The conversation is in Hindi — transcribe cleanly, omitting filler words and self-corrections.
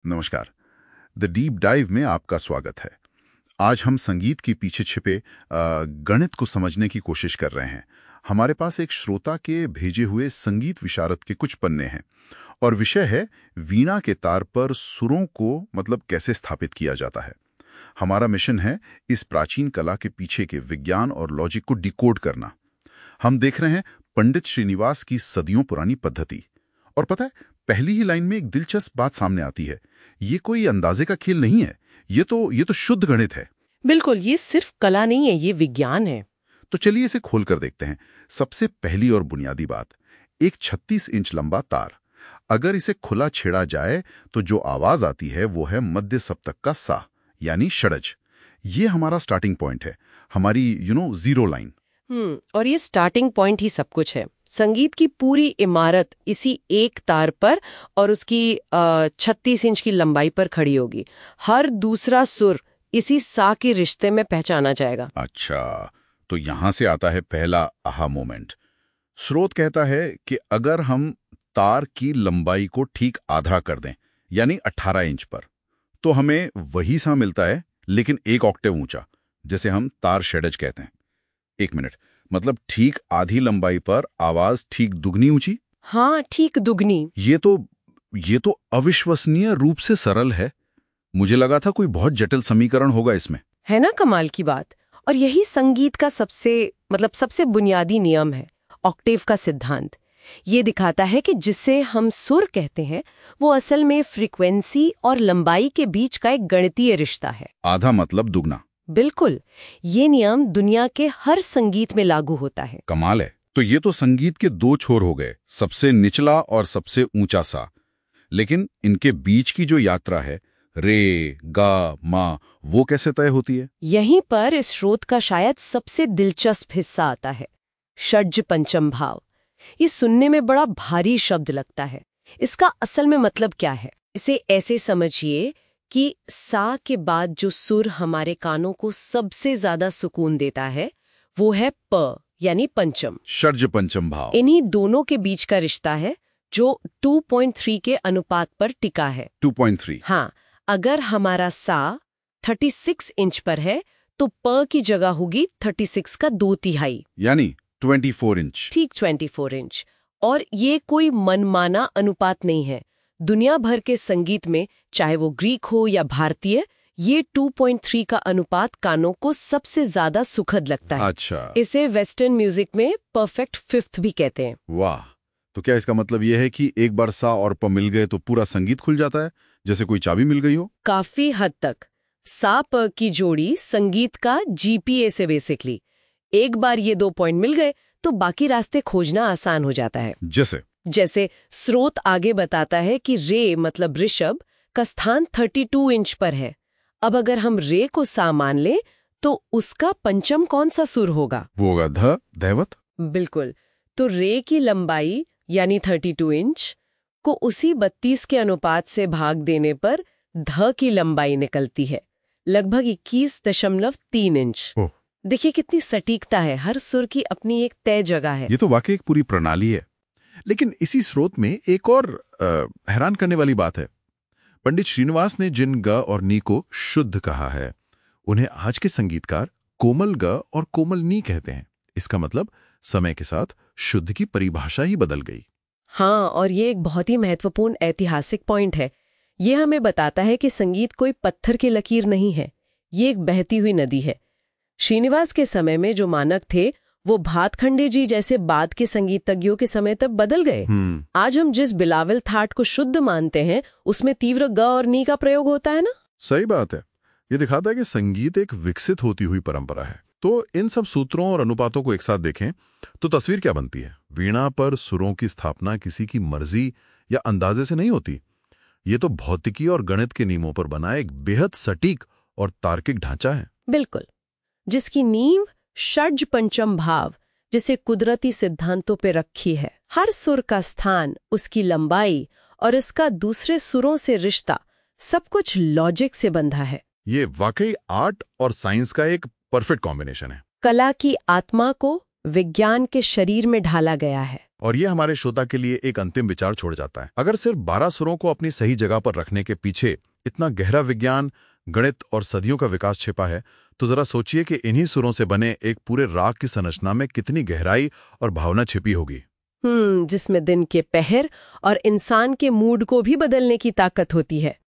नमस्कार। द डीप डाइव में आपका स्वागत है। आज हम संगीत के पीछे छिपे गणित को समझने की कोशिश कर रहे हैं। हमारे पास एक श्रोता के भेजे हुए संगीत विशारद के कुछ पन्ने हैं और विषय है वीणा के तार पर सुरों को कैसे स्थापित किया जाता है। हमारा मिशन है इस प्राचीन कला के पीछे के विज्ञान और लॉजिक को डिकोड करना। हम देख रहे हैं पंडित श्रीनिवास की सदियों पुरानी पद्धति। और पता है, पहली ही लाइन में एक दिलचस्प बात सामने आती है। ये कोई अंदाजे का खेल नहीं है, ये तो शुद्ध गणित है। बिल्कुल, ये सिर्फ कला नहीं है, ये विज्ञान है। तो चलिए इसे खोलकर देखते हैं। सबसे पहली और बुनियादी बात, एक 36 इंच लंबा तार। अगर इसे खुला छेड़ा जाए तो जो आवाज आती है वो है मध्य सप्तक का सा, यानी षडज। ये हमारा स्टार्टिंग पॉइंट है, हमारी जीरो लाइन। और ये स्टार्टिंग पॉइंट ही सब कुछ है। संगीत की पूरी इमारत इसी एक तार पर और उसकी 36 इंच की लंबाई पर खड़ी होगी। हर दूसरा सुर इसी सा के रिश्ते में पहचाना जाएगा। अच्छा, तो यहां से आता है पहला आहा मोमेंट। स्रोत कहता है कि अगर हम तार की लंबाई को ठीक आधा कर दें, यानी 18 इंच पर, तो हमें वही सा मिलता है, लेकिन एक ऑक्टेव ऊंचा, जिसे हम तार षडज कहते हैं। एक मिनट, ठीक आधी लंबाई पर आवाज ठीक दुगनी ऊंची? हाँ, ठीक दुगनी। ये तो अविश्वसनीय रूप से सरल है। मुझे लगा था कोई बहुत जटिल समीकरण होगा इसमें। है ना कमाल की बात। और यही संगीत का सबसे बुनियादी नियम है, ऑक्टेव का सिद्धांत। ये दिखाता है कि जिसे हम सुर कहते हैं वो असल में फ्रीक्वेंसी और लंबाई के बीच का एक गणितीय रिश्ता है। आधा मतलब दुगना। बिल्कुल, ये नियम दुनिया के हर संगीत में लागू होता है। कमाल है। तो ये तो संगीत के दो छोर हो गए, सबसे निचला और सबसे ऊंचा सा। लेकिन इनके बीच की जो यात्रा है, रे, गा, मा, वो कैसे तय होती है? यहीं पर इस स्रोत का शायद सबसे दिलचस्प हिस्सा आता है, षड्ज पंचम भाव। ये सुनने में बड़ा भारी शब्द लगता है। इसका असल में मतलब क्या है? इसे ऐसे समझिए कि सा के बाद जो सुर हमारे कानों को सबसे ज्यादा सुकून देता है वो है प, यानी पंचम। षड्ज पंचम भाव। इन्हीं दोनों के बीच का रिश्ता है जो 2.3 के अनुपात पर टिका है। 2.3। हाँ, अगर हमारा सा 36 इंच पर है तो प की जगह होगी 36 का 2/3, यानी 24 इंच। ठीक 24 इंच। और ये कोई मनमाना अनुपात नहीं है। दुनिया भर के संगीत में, चाहे वो ग्रीक हो या भारतीय, ये 2.3 का अनुपात कानों को सबसे ज्यादा सुखद लगता है। अच्छा। इसे वेस्टर्न म्यूजिक में परफेक्ट फिफ्थ भी कहते हैं। वाह, तो क्या इसका मतलब यह है कि एक बार सा और प मिल गए तो पूरा संगीत खुल जाता है, जैसे कोई चाबी मिल गई हो? काफी हद तक। सा प की जोड़ी संगीत का जीपीए से बेसिकली। एक बार ये 2 पॉइंट मिल गए तो बाकी रास्ते खोजना आसान हो जाता है। जैसे स्रोत आगे बताता है कि रे मतलब ऋषभ का स्थान 32 इंच पर है। अब अगर हम रे को सा मान ले तो उसका पंचम कौन सा सुर होगा? वो होगा ध, दैवत। बिल्कुल। तो रे की लंबाई यानी 32 इंच को उसी 32 के अनुपात से भाग देने पर ध की लंबाई निकलती है, लगभग 21.3 इंच। देखिए कितनी सटीकता है, हर सुर की अपनी एक तय जगह है। ये तो वाकई एक पूरी प्रणाली है। लेकिन इसी स्रोत में एक और हैरान करने वाली बात है। पंडित श्रीनिवास ने जिन ग और नी को शुद्ध कहा है, उन्हें आज के संगीतकार कोमल ग और कोमल नी कहते हैं। इसका मतलब समय के साथ शुद्ध की परिभाषा ही बदल गई। हाँ, और ये एक बहुत ही महत्वपूर्ण ऐतिहासिक पॉइंट है। ये हमें बताता है कि संगीत कोई पत्थर की लकीर नहीं है, ये एक बहती हुई नदी है। श्रीनिवास के समय में जो मानक थे वो भातखंडे जी जैसे बाद के संगीतज्ञों के समय तक बदल गए। आज हम जिस बिलावल थाट को शुद्ध मानते हैं उसमें तीव्र ग और नी का प्रयोग होता है ना। सही बात है। ये दिखाता है कि संगीत एक विकसित होती हुई परंपरा है। तो इन सब सूत्रों और अनुपातों को एक साथ देखें तो तस्वीर क्या बनती है? वीणा पर सुरों की स्थापना किसी की मर्जी या अंदाजे से नहीं होती। ये तो भौतिकी और गणित के नियमों पर बना एक बेहद सटीक और तार्किक ढांचा है। बिल्कुल, जिसकी नींव षड्ज पंचम भाव जिसे कुदरती सिद्धांतों पे रखी है। हर सुर का स्थान, उसकी लंबाई और इसका दूसरे सुरों से रिश्ता, सब कुछ लॉजिक से बंधा है। ये वाकई आर्ट और साइंस का एक परफेक्ट कॉम्बिनेशन है। कला की आत्मा को विज्ञान के शरीर में ढाला गया है। और ये हमारे श्रोता के लिए एक अंतिम विचार छोड़ जाता है। अगर सिर्फ 12 सुरों को अपनी सही जगह पर रखने के पीछे इतना गहरा विज्ञान, गणित और सदियों का विकास छिपा है, तो जरा सोचिए कि इन्हीं सुरों से बने एक पूरे राग की संरचना में कितनी गहराई और भावना छिपी होगी। जिसमें दिन के पहर और इंसान के मूड को भी बदलने की ताकत होती है।